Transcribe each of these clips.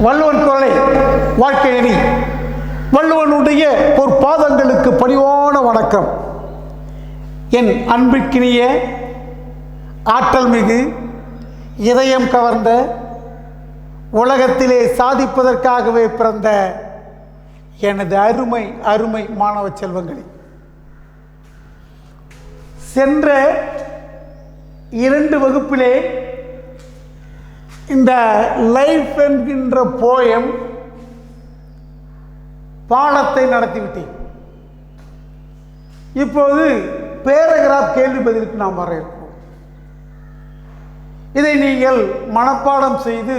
வள்ளுவன் குரலை வாழ்க்கை அணி வள்ளுவனுடைய ஒரு பாதங்களுக்கு பணிவான வணக்கம். என் அன்பிற்கினிய ஆற்றல் மிகு இதயம் கவர்ந்த உலகத்திலே சாதிப்பதற்காகவே பிறந்த எனது அருமை அருமை மாணவ செல்வங்களே, சென்ற 2 வகுப்பிலே இந்த லைஃப் என்கின்ற போயம் பாடத்தை நடத்திவிட்டேன். இப்போது பேராகிராஃப் கேள்வி பதிலுக்கு நாம் வர இருக்கிறோம். இதை நீங்கள் மனப்பாடம் செய்து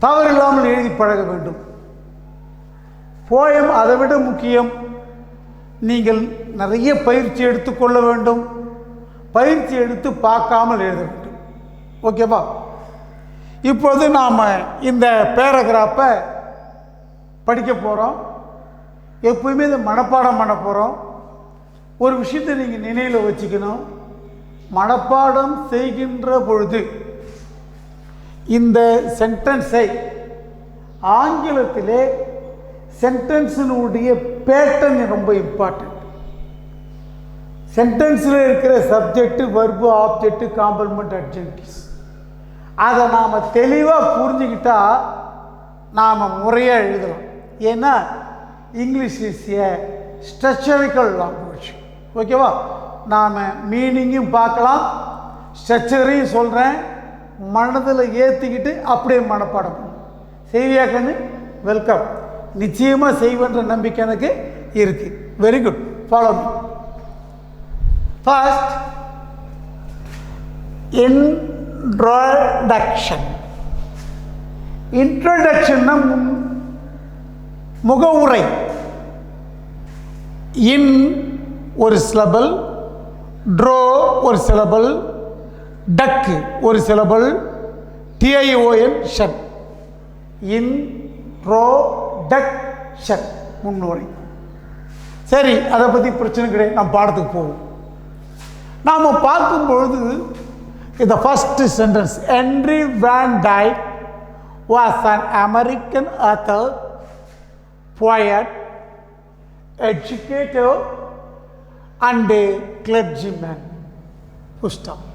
தவறில்லாமல் எழுதி பழக வேண்டும். போயம் அதைவிட முக்கியம். நீங்கள் நிறைய பயிற்சி எடுத்துக்கொள்ள வேண்டும். பயிற்சி எடுத்து பார்க்காமல் எழுத வேண்டும். ஓகேவா? இப்போது நாம் இந்த பேராகிராஃபை படிக்க போகிறோம். எப்பவுமே இதை மனப்பாடம் பண்ண போகிறோம். ஒரு விஷயத்தை நீங்கள் நினைவில் வச்சுக்கணும். மனப்பாடம் செய்கின்ற பொழுது இந்த சென்டென்ஸை ஆங்கிலத்திலே சென்டென்ஸினுடைய பேட்டர்ன் ரொம்ப இம்பார்ட்டன்ட். சென்டென்ஸில் இருக்கிற subject, verb, object, complement, adjectives அதை நாம் தெளிவாக புரிஞ்சுக்கிட்டா நாம் முறையாக எழுதலாம். ஏன்னா English is a structural language. ஓகேவா? நாம் மீனிங்கும் பார்க்கலாம், ஸ்ட்ரக்சரையும் சொல்கிறேன். மனதில் ஏற்றிக்கிட்டு அப்படியே மனப்பாடம் பண்ணும். செய்வியா கண்ணு? வெல்கம். நிச்சயமாக செய்வன்ற நம்பிக்கை எனக்கு இருக்குது. Very good, follow me. First, introduction. இன்ட்ரோடக்ஷன்னா முகவுரை. இன் ஒரு சிலபல், ட்ரோ ஒரு சிலபல், டக்கு ஒரு சிலபல், டிஐஓஎன் ஷன். இன்ட்ரோடக்ஷன் முன்னுரை. சரி, அதை பற்றி பிரச்சனை கிடையாது. நம்ம பாடத்துக்கு போவோம். நாம் பார்க்கும்பொழுது இந்த first sentence, Henry van Dyke was an American author, poet, educator and a clergyman. புஸ்தகம்.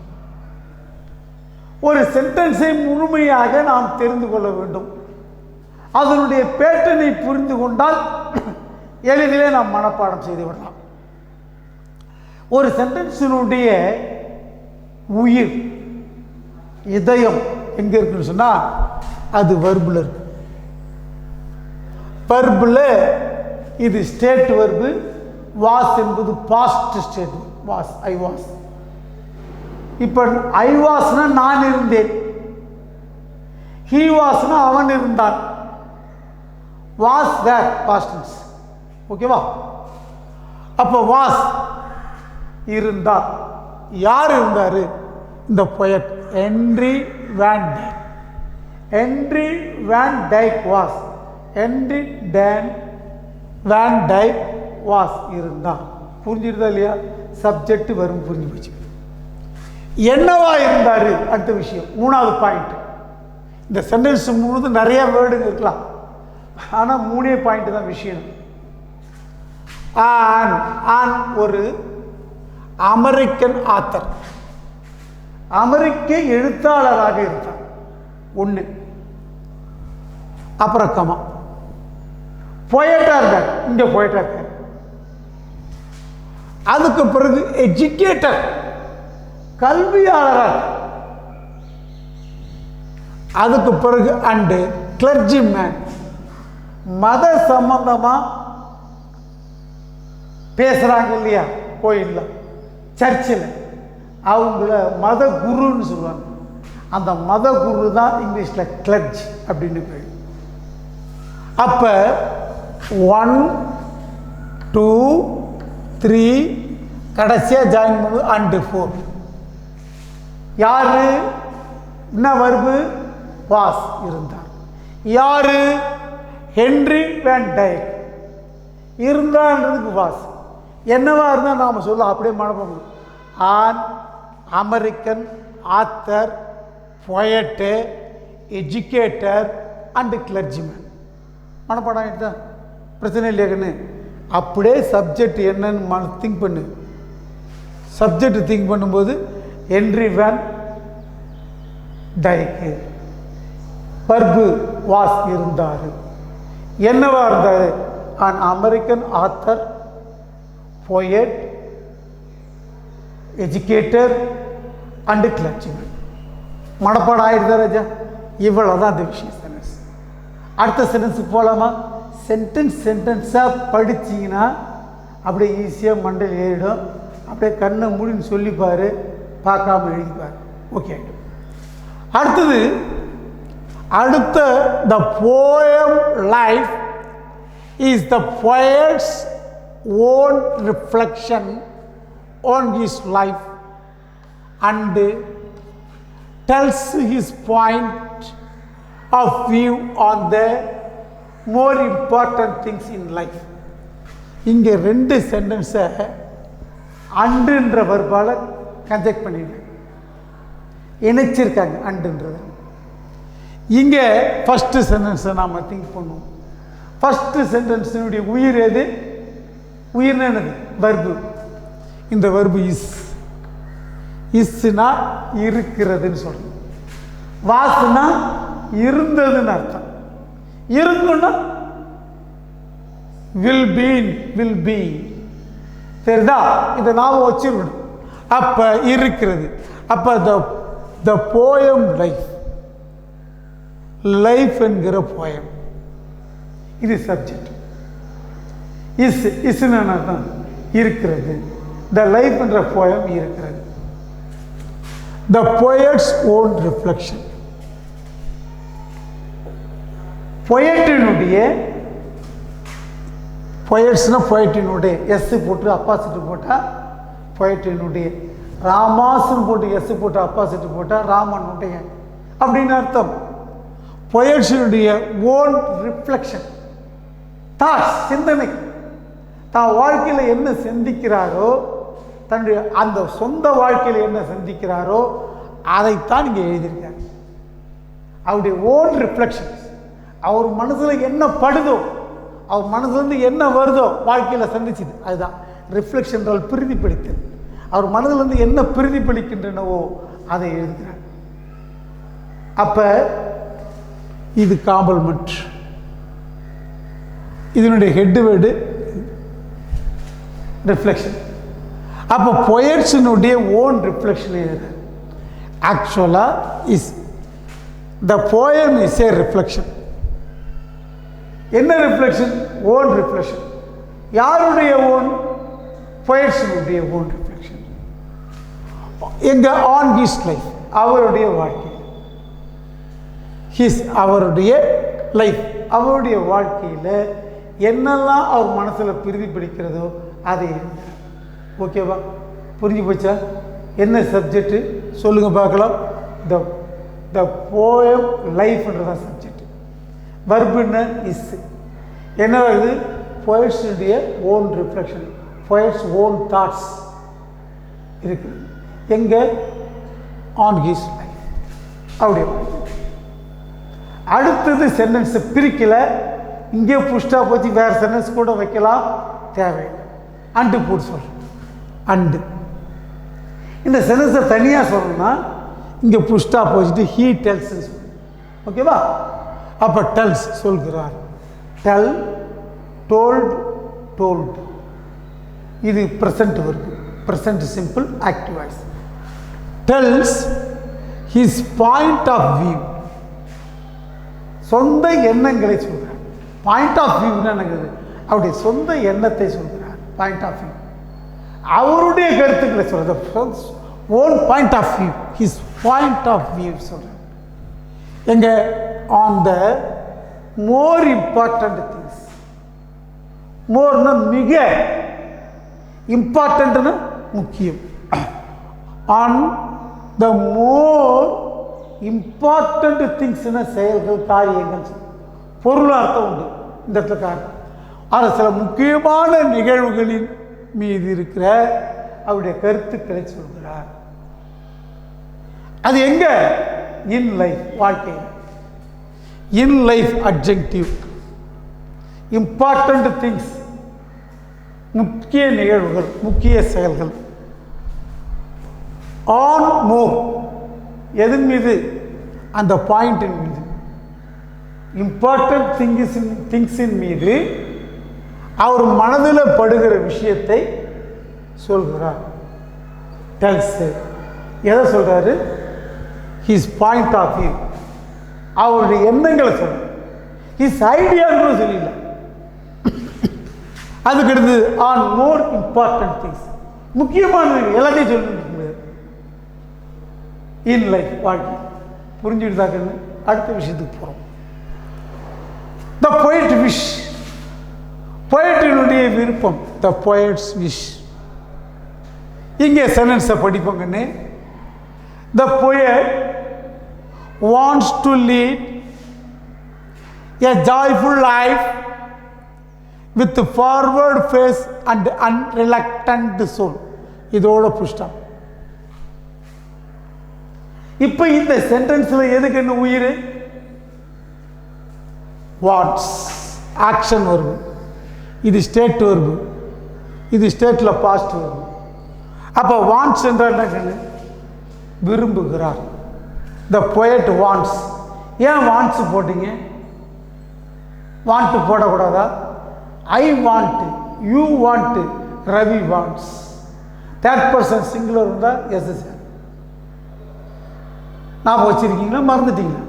ஒரு சென்டென்ஸை முழுமையாக நாம் தெரிந்து கொள்ள வேண்டும். அதனுடைய பேட்டர்னை புரிந்து கொண்டால் எளிதிலே நாம் மனப்பாடம் செய்து விடலாம். ஒரு சென்டென்ஸினுடைய உயிர், இதயம் எங்கே இருக்குன்னு சொன்னால் அது வர்பில் இருக்கு. வர்பில் இது ஸ்டேட் வர்பு. வாஸ் என்பது past state. Was, I was. இப்போ ஐ வாஸ்னா நான் இருந்தேன், ஹீ வாஸ்னா அவன் இருந்தான், வாஸ் தேர் பாஸ்ட் டென்ஸ். ஓகேவா? அப்போ வாஸ் இருந்தார். யார் இருந்தார்? இந்த poet Henry van Dyke. Henry van Dyke was. Henry van Dyke was இருந்தார். புரிஞ்சிருந்தா இல்லையா? சப்ஜெக்ட் வரும், புரிஞ்சு போச்சு. என்னவா இருந்தார் அடுத்த விஷயம். 3வது பாயிண்ட். இந்த சென்டென்ஸ் முழுவதும் நிறைய வேர்டுங்க இருக்கலாம், ஆனால் 3 பாயிண்ட் தான் விஷயம். ஒரு அமெரிக்கன் ஆத்தர், அமெரிக்க எழுத்தாளராக இருந்தார். 1. அப்புறம் கமா. போயட்டா இருந்தார். இங்கே போயட்டா இருக்கார். அதுக்கு பிறகு எஜுகேட்டர், கல்வியாளராக. அதுக்கு பிறகு அண்டு கிளர்ஜிமேன், மத சம்பந்தமாக பேசுகிறாங்க இல்லையா கோயிலில், சர்ச்சில், அவங்கள மத குருன்னு சொல்லுவாங்க. அந்த மத குரு தான் இங்கிலீஷில் கிளர்ஜ் அப்படின்னு பேர். அப்போ 1, 2, 3 கடைசியாக ஜாயின் பண்ணு அண்டு 4. யாரு? என்ன வர்பு? வாஸ், இருந்தார். யாரு? Henry van Dyke. இருந்தான்றதுக்கு வாஸ். என்னவா இருந்தால் நாம் சொல்ல அப்படியே மனப்பாடம். An American author, poet, educator and clergyman. மனப்பாடம் ஆகிடுதா? பிரச்சனை இல்லையாங்கன்னு அப்படியே சப்ஜெக்ட் என்னன்னு திங்க் பண்ணு. சப்ஜெக்ட் திங்க் பண்ணும்போது ஹென்றி வேன் டைக்கு வர்பு வாஸ் இருந்தார். என்னவா இருந்தார்? an American author, poet, educator and clergyman. மனப்பாடம் ஆயிடுதா ராஜா? இவ்வளோதான் அந்த விஷயம். சென்டென்ஸ். அடுத்த சென்டென்ஸுக்கு போகலாமா? சென்டென்ஸாக படிச்சிங்கன்னா அப்படியே ஈஸியாக மண்டையில் ஏறிடும். அப்படியே கண்ணை மூடின்னு சொல்லிப்பார், பார்க்காம எழுதிப்பார். ஓகே. அடுத்தது the poem life is the poet's own reflection on his life and tells his point of view on the more important things in life. இங்கே ரெண்டு சென்டென்ஸை அண்டுன்ற வர்பால் கன்ஜெக்ட் பண்ணிடுங்க, இணைச்சிருக்காங்க அண்டுன்றது. இங்கே ஃபஸ்ட்டு சென்டென்ஸை நாம் திங்க் பண்ணுவோம். ஃபஸ்ட்டு சென்டென்ஸினுடைய உயிர் எது? உயிர்னு என்னது? வர்பு. இந்த வர்பு இஸ்னா இருக்கிறதுன்னு சொல்கிறோம். வாசுனா இருந்ததுன்னு அர்த்தம். இருக்குன்னா வில் பி. தெரியுதா? இதை நாம் வச்சிருக்கணும். அப்போ இருக்கிறது. அப்போ த போயம் லைஃப் என்கிற போயம் இது சப்ஜெக்ட். இஸ்னா தான் இருக்கிறது. த லைஃப் என்ற போயம் இருக்கிறது. த போயட்ஸ் ஓன் ரிஃப்ளெக்ஷன். பொயட்டினுடைய பொயட்ஸ்னா பொயட்டினுடைய எஸ் போட்டு அப்பாசிட்டு போட்டால் பொயட்டினுடைய, ராமாஸ்ன்னு போட்டு எஸ் போட்டு அப்பாசிட்டு போட்டால் ராமனுடைய அப்படின்னு அர்த்தம். பொயட்ஸினுடைய ஓன் ரிஃப்ளெக்ஷன், தாட்ஸ், சிந்தனை, தான் வாழ்க்கையில் என்ன சிந்திக்கிறாரோ, தன்னுடைய அந்த சொந்த வாழ்க்கையில் என்ன சிந்திக்கிறாரோ அதைத்தான் இங்கே எழுதியிருக்காங்க. அவருடைய ஓன் ரிஃப்ளெக்ஷன்ஸ், அவர் மனசில் என்ன படுதோ, அவர் மனசுலேருந்து என்ன வருதோ வாழ்க்கையில் சந்திச்சுது, அதுதான் ரிஃப்ளெக்ஷன். பிரதிபலித்தல். அவர் மனதிலிருந்து என்ன பிரதிபலிக்கின்றனவோ அதை எழுதுகிறார். அப்போ இது காம்ப்ளிமெண்ட். இதனுடைய ஹெட் வேர்டு ரிஃப்ளெக்ஷன். அப்போ பொயட்ஸினுடைய ஓன் ரிஃப்ளெக்ஷன் எழுதுறார். ஆக்சுவலாக the poem is a reflection. என்ன ரிஃப்ளெக்ஷன்? Own reflection. யாருடைய ஓன்? பொயட்ஸினுடைய ஓன் ரிஃப்ளெக்ஷன். எங்க? ஆன் ஹிஸ் லைஃப், அவருடைய வாழ்க்கை. அவருடைய லைஃப், அவருடைய வாழ்க்கையில் என்னெல்லாம் அவர் மனசில் பிரதிபலிக்கிறதோ அதை. ஓகேவா? புரிஞ்சு போச்சா? என்ன சப்ஜெக்டு சொல்லுங்க பார்க்கலாம். The poem லைஃப்ன்றதான் subject. வர்புன்னு என்ன வருது? பொயட்ஸுடைய own reflection, poet's own thoughts இருக்குது. எங்கே? ஆன் ஹிஸ் லைஃப், அவருடைய. அடுத்தது சென்டென்ஸை பிரிக்கலை, இங்கே புஷ்டா போச்சு, வேறு சென்டென்ஸ் கூட வைக்கலாம், தேவையில்லை. அண்டு போட்டு சொல்கிறேன். அண்டு இந்த சென்டென்ஸை தனியாக சொல்லணும்னா இங்கே புஷ்டா போச்சுட்டு ஹீ டெல்ஸ்ன்னு சொல்லணும். ஓகேவா? அப்போ டெல்ஸ் சொல்கிறார். Tell, told, told. இது ப்ரெசன்ட் வருது. Present simple active voice. Tells his point of view. சொந்த எண்ணங்களை சொல்கிறார். பாயிண்ட் ஆஃப் வியூன்னு எனக்கு அவருடைய சொந்த எண்ணத்தை சொல்கிறார். பாயிண்ட் ஆஃப் வியூ, அவருடைய கருத்துக்களை சொல்கிறார். Own point of view, his point of view சொல்கிறார். எங்க? On the more important things. மோர்னா மிக, இம்பார்ட்டன்ட்னா முக்கியம். ஆன் த மோர் இம்பார்ட்டன்ட் திங்ஸ்னா செயல்கள், காரியங்கள், பொருளார்த்தம் உண்டு இந்த இடத்துல காரணம். ஆனால் சில முக்கியமான நிகழ்வுகளின் மீது இருக்கிற அவருடைய கருத்துக்களை சொல்கிறார். அது எங்க? இன் லைஃப், வாழ்க்கையில். In life adjective, important things, முக்கிய நிகழ்வுகள், முக்கிய செயல்கள். ஆன் மோர், எதன் மீது? அந்த பாயிண்டின் மீது. இம்பார்ட்டன்ட் திங்ஸின் மீது அவர் மனதில் படுகிற விஷயத்தை சொல்கிறார். டெல்ஸ். எதை சொல்றாரு? ஹிஸ் பாயிண்ட் ஆஃப் வியூ, அவருடைய எண்ணங்களை சொல்ற. ஹிஸ் ஐடியான்னு சொல்லல. அதுக்கு அடுத்து ஆன் மோர் இம்பார்ட்டன்ட் திங்ஸ், முக்கியமான எல்லாத்தையும் சொல்லிட்டு இன் லைஃப், வாழ்க்கை. புரிஞ்சுக்கிட்டாக்கன்னு அடுத்த விஷயத்துக்கு போகிறோம். த போயட் விஷ், போயட்டினுடைய விருப்பம். The poet's wish. இங்கே சென்டென்ஸை படிப்போங்கன்னு. The poet wants to lead a joyful life with forward face and unreluctant soul. இதோட புஷ்டம். இப்போ இந்த சென்டென்ஸில் எதுக்கு என்ன உயிர்? வாட்ஸ், ஆக்ஷன் வருது. இது ஸ்டேட் வருது, இது ஸ்டேட்டில் பாஸ்ட் வருது. அப்போ வாண்ட்ஸ் என்றால் என்ன? விரும்புகிறார். The poet wants. ஏன் வாண்ட்ஸ் போட்டீங்க? வாண்ட் போடக்கூடாதா? I want, you want, Ravi wants. Third person singular இருந்தால் எஸ் சார். ஞாபகம் வச்சிருக்கீங்களா? மறந்துட்டீங்களா?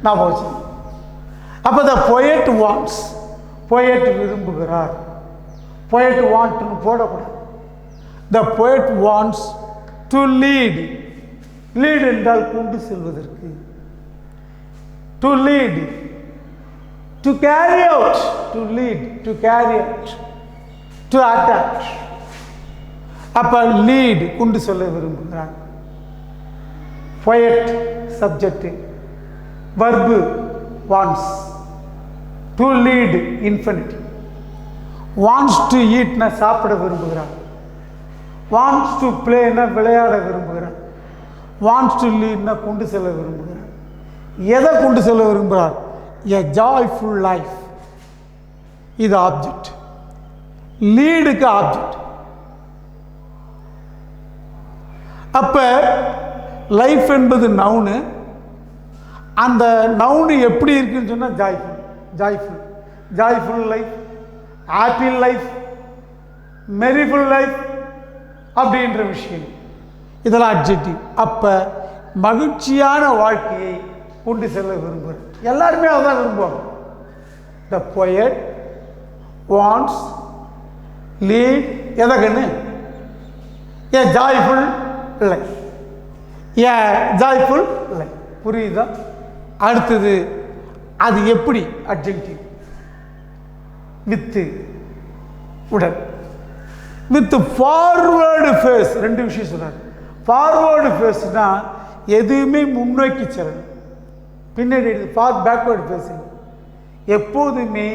ஞாபகம் வச்சிருக்கீங்க. அப்போ த போயட் வாண்ட்ஸ், போயட் விரும்புகிறார். போயட் வாண்ட்னு போடக்கூடாது. The poet wants to lead. Lead என்றால் கொண்டு செல்வதற்கு. To lead, to carry out. To lead, to carry out, to attack. அப்போ லீட் கொண்டு செல்ல விரும்புகிறார். Poet subject, verb wants. To lead infinity. Wants to ஈட்னா சாப்பிட விரும்புகிறார். வாண்ட்ஸ் டு பிளேனா விளையாட விரும்புகிறார். வாண்ட்ஸ் டு லீட்னா கொண்டு செல்ல விரும்புகிறார். எதை கொண்டு செல்ல விரும்புகிறார்? A joyful life. இது ஆப்ஜெக்ட். லீடுக்கு ஆப்ஜெக்ட். அப்ப லைஃப் என்பது நவுனு. அந்த நவுனு எப்படி இருக்குன்னு சொன்னால் joyful, joyful, joyful life, happy life, merriful life அப்படின்ற விஷயம். இதெல்லாம் அட்ஜெக்டிவ். அப்போ மகிழ்ச்சியான வாழ்க்கையை கொண்டு செல்ல விரும்புகிறேன். எல்லாருமே அதான் விரும்புவாங்க. த போயட் வாண்ட்ஸ் லீட் எதை கண்ணு? A joyful life. A joyful life. புரியுதா? அடுத்தது அது எப்படி? அட்ஜெக்டிவ். வித்து, உடன். With forward face. ரெண்டு விஷயம் சொல்றாரு. ஃபார்வேர்டு ஃபேஸ்னா எதுவுமே முன்னோக்கி செல்லணும், பின்னாடி பேக்வேர்டு ஃபேஸ். எப்போதுமே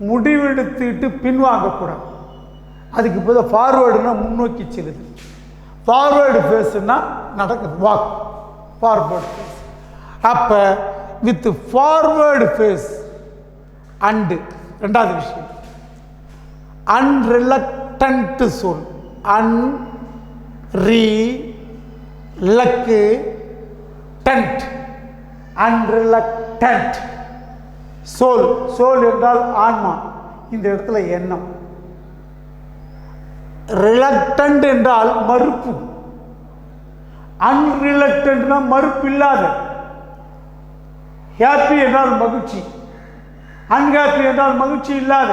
முடிவெடுத்துட்டு பின்வாங்கக்கூடாது. அதுக்கு இப்போ ஃபார்வேர்டுனா முன்னோக்கி செல்லுது. ஃபார்வேர்டு ஃபேஸ்னா நடக்குது, வாக். Forward face. அப்போ வித் ஃபார்வேர்டு ஃபேஸ் அண்டு ரெண்டாவது விஷயம் unreluctant soul. Unreluctant soul. Soul என்றால் ஆன்மா. இந்த இடத்துல எண்ணம். ரிலக்டன்ட் என்றால் மறுப்பு. அன்ரிலக்டன்ட்னா மறுப்பு இல்லாத. ஹாப்பி என்றால் மகிழ்ச்சி, அன்ஹாப்பி என்றால் மகிழ்ச்சி இல்லாத.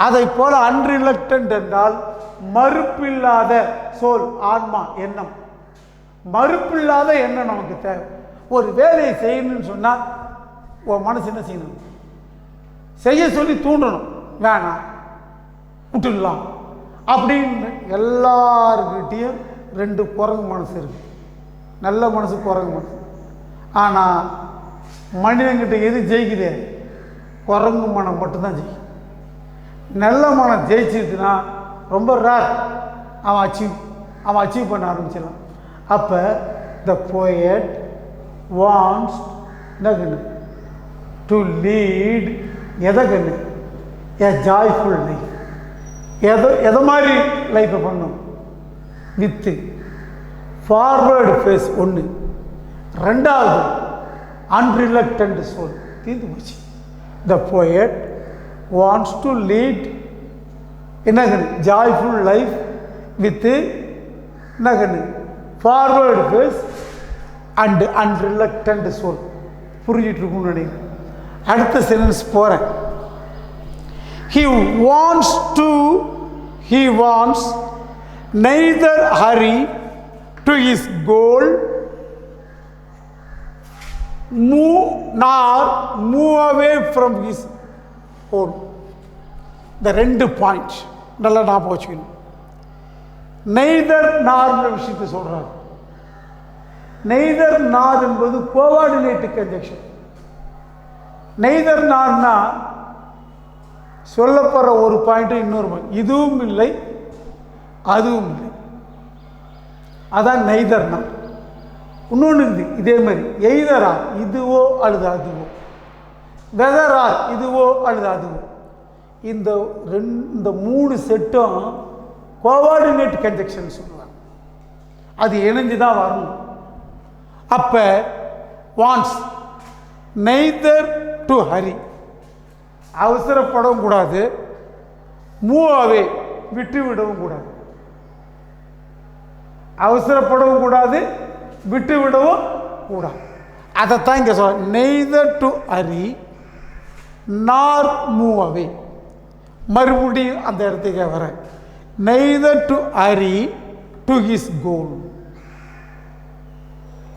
அதை போல அன்ரிலக்டன்ட் என்றால் மறுப்பில்லாத சோல், ஆன்மா, எண்ணம். மறுப்பில்லாத எண்ணம் நமக்கு தேவை. ஒரு வேலையை செய்யணும்னு சொன்னால் உன் மனசு என்ன செய்யணும்? செய்ய சொல்லி தூண்டணும். வேணாம், விட்டுடலாம் அப்படின்னு. எல்லாருக்கிட்டையும் ரெண்டு குரங்கு மனசு இருக்கு. நல்ல மனசு, குரங்கு மனசு. ஆனால் மனிதன்கிட்ட எது ஜெயிக்குது? குரங்கு மனம் மட்டும்தான் ஜெயிக்கும். நல்ல மனம் ஜெயிச்சிருச்சுன்னா ரொம்ப ரேர். அவன் அச்சீவ் பண்ண ஆரம்பிச்சிடலாம். அப்போ த போயட் வாண்ட்ஸ் என்ன கண்ணு? டு லீட் எதை கண்ணு? A joyful life. எதை மாதிரி லைஃப்பை பண்ணும்? வித்து ஃபார்வர்டு ஃபேஸ் ஒன்று. ரெண்டாவது அன்ரிலக்டன்ட் சோல். தீர்ந்து போச்சு. The poet wants to lead என்னங்க ஜாய்ஃபுல் லைஃப் வித்து என்னங்க forward face and unreluctant soul. புரிஞ்சிட்டு இருக்கும்னு நினைக்கிறேன். அடுத்த சென்டென்ஸ் போகிறேன். He wants neither hurry to his goal nor move away from his goal. இந்த 2 பாயிண்ட் நல்லா ஞாபகம் வச்சுக்கணும். நெய்தர் நார்ன்ற விஷயத்தை சொல்றாரு. நெய்தர் நார் என்பது கோஆர்டினேட் கன்ஜெக்ஷன். நெய்தர் நார்னா சொல்லப்படுற ஒரு பாயிண்ட் இன்னொரு பாயிண்ட், இதுவும் இல்லை அதுவும் இல்லை, அதான் நெய்தர் நார். இன்னொன்று இருக்குது இதே மாதிரி, எய்தரா இதுவோ அல்லது அதுவோ, வெதரா இதுவோ அல்லது அதுவோ. இந்த 3 செட்டும் கோஆர்டினேட் கன்ஜெக்ஷன் சொல்லுவாங்க. அது இணைஞ்சு தான் வரணும். அப்போ வாண்ட்ஸ் நெய்தர் டு ஹரி, அவசரப்படவும் கூடாது, மூவ் அவே விட்டு விடவும் கூடாது. அவசரப்படவும் கூடாது, விட்டு விடவும் கூடாது. அதைத்தான் இங்கே சொல்ல. நெய்தர் டு ஹரி நார் மூவ் அவே. மறுபடியும் அந்த இடத்துக்கு வர, neither to hurry to his goal.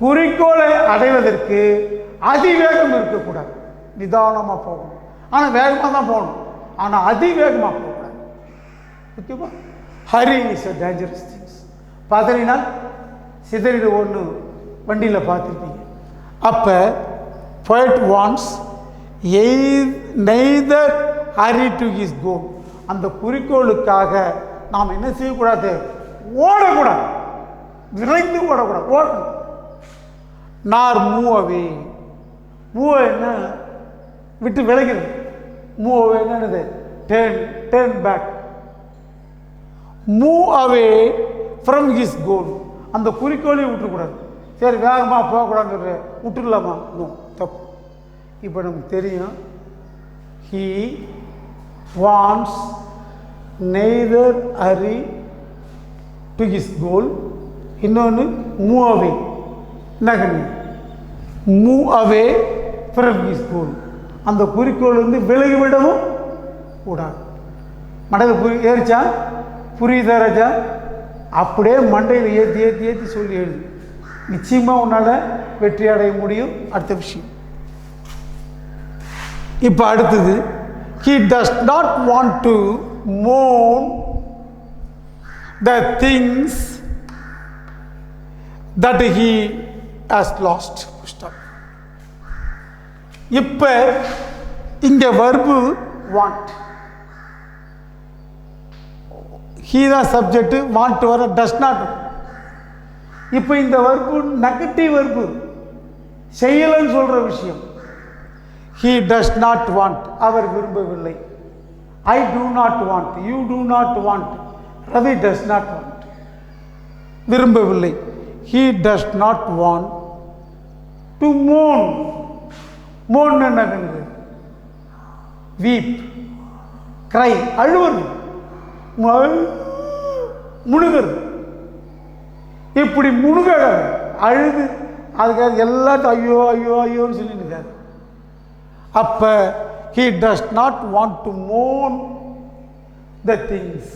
குறிக்கோளை அடைவதற்கு அதிவேகம் இருக்கக்கூடாது, நிதானமாக போகணும். ஆனால் வேகமாக தான் போகணும், ஆனால் அதிவேகமாக போகக்கூடாது. ஓகேவா? Hurry is a dangerous things. பார்த்தீங்கன்னா சிதறிடு ஒன்று வண்டியில் பார்த்துருப்பீங்க. அப்போ poet wants neither hurry to his goal. அந்த குறிக்கோளுக்காக நாம் என்ன செய்யக்கூடாது? ஓடக்கூடாது, விரைந்து ஓடக்கூடாது, ஓடணும். நார் மூவ் அவே. மூவ் என்ன? விட்டு விலகிறது. மூவ் அவே என்னது? Turn back. Move away from his goal. அந்த குறிக்கோளையும் விட்டுக்கூடாது. சரி வேகமாக போகக்கூடாதுங்கிற விட்டுடலாமா? நோ, தப்பு. இப்போ நமக்கு தெரியும், he wants neither hurry to his goal. இன்னொன்று மூவ் அவே. என்ன? Move away from his goal. அந்த குறிக்கோள் வந்து விலகிவிடவும் கூடாது. மண்டையில் ஏறிச்சா? புரியுதா ராஜா? அப்படியே மண்டையில் ஏற்றி ஏற்றி ஏற்றி சொல்லி எழுது. நிச்சயமாக உன்னால் வெற்றி அடைய முடியும். அடுத்த விஷயம் இப்போ அடுத்தது, he does not want to mourn the things that he has lost. இப்போ இங்கே வர்பு வாண்ட், ஹீ தான் சப்ஜெக்ட், வாண்ட் வர டஸ் நாட். இப்போ இந்த வர்பு நெகட்டிவ் வர்பு, செய்யலன்னு சொல்கிற விஷயம். ஹீ டஸ் நாட் வாண்ட், அவர் விரும்பவில்லை. I do not want, you do not want, Ravi does not want, விரும்பவில்லை. He does not want to மோன். மோன் என்ன? வீப், கிரை, அழுவது, முழுகிறது. இப்படி முழுக அழுது அதுக்காக எல்லாத்தையும் ஐயோ ஐயோ ஐயோன்னு சொல்லிட்டு இருக்காரு. அப்போ he does not want to mourn the things.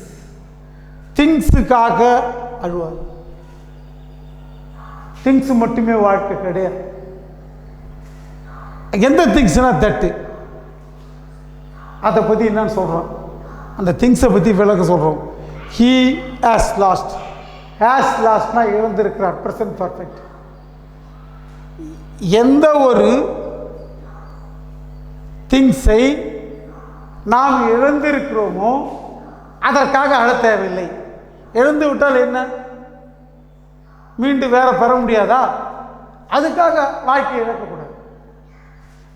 திங்ஸுக்காக அழுவார். திங்ஸ் மட்டுமே வாழ்க்கை கிடையாது. எந்த திங்ஸ்னா தட்டு, அதை பற்றி என்னன்னு சொல்கிறோம், அந்த திங்ஸை பற்றி விளக்க சொல்கிறோம். He has lost. ஹேஸ் லாஸ்ட்னா இழந்திருக்கிறார், ப்ரெசன்ட் பர்ஃபெக்ட். எந்த ஒரு திங்ஸை நாம் இழந்திருக்கிறோமோ அதற்காக அழ தேவையில்லை. இழந்து விட்டால் என்ன? மீண்டும் வேற பெற முடியாதா? அதுக்காக வாழ்க்கையை இழக்கக்கூடாது.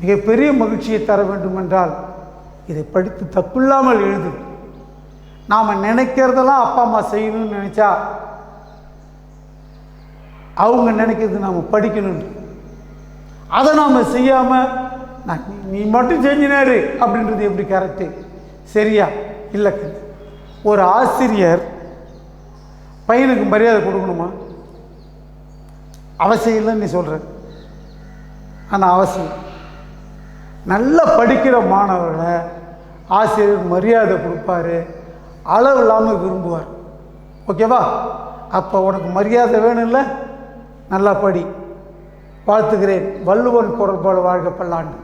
மிகப்பெரிய மகிழ்ச்சியை தர வேண்டும் என்றால் இதை படித்து தப்பில்லாமல் எழுது. நாம் நினைக்கிறதெல்லாம் அப்பா அம்மா செய்யணும்னு நினச்சா அவங்க நினைக்கிறது நாம் படிக்கணும். அதை நாம் செய்யாமல் நீ மட்டும் செஞ்சினாரு அப்படின்றது எப்படி கரெக்டு? சரியா? இல்லை. ஒரு ஆசிரியர் பையனுக்கு மரியாதை கொடுக்கணுமா? அவசியம் இல்லைன்னு நீ சொல்கிற, ஆனால் அவசியம். நல்லா படிக்கிற மாணவர்களை ஆசிரியர் மரியாதை கொடுப்பாரு, அளவு இல்லாமல் விரும்புவார். ஓகேவா? அப்போ உனக்கு மரியாதை வேணும் இல்லை? நல்லா படி. வாழ்த்துகிறேன். வள்ளுவன் குரல் போல வாழ்க பல்லாண்டு.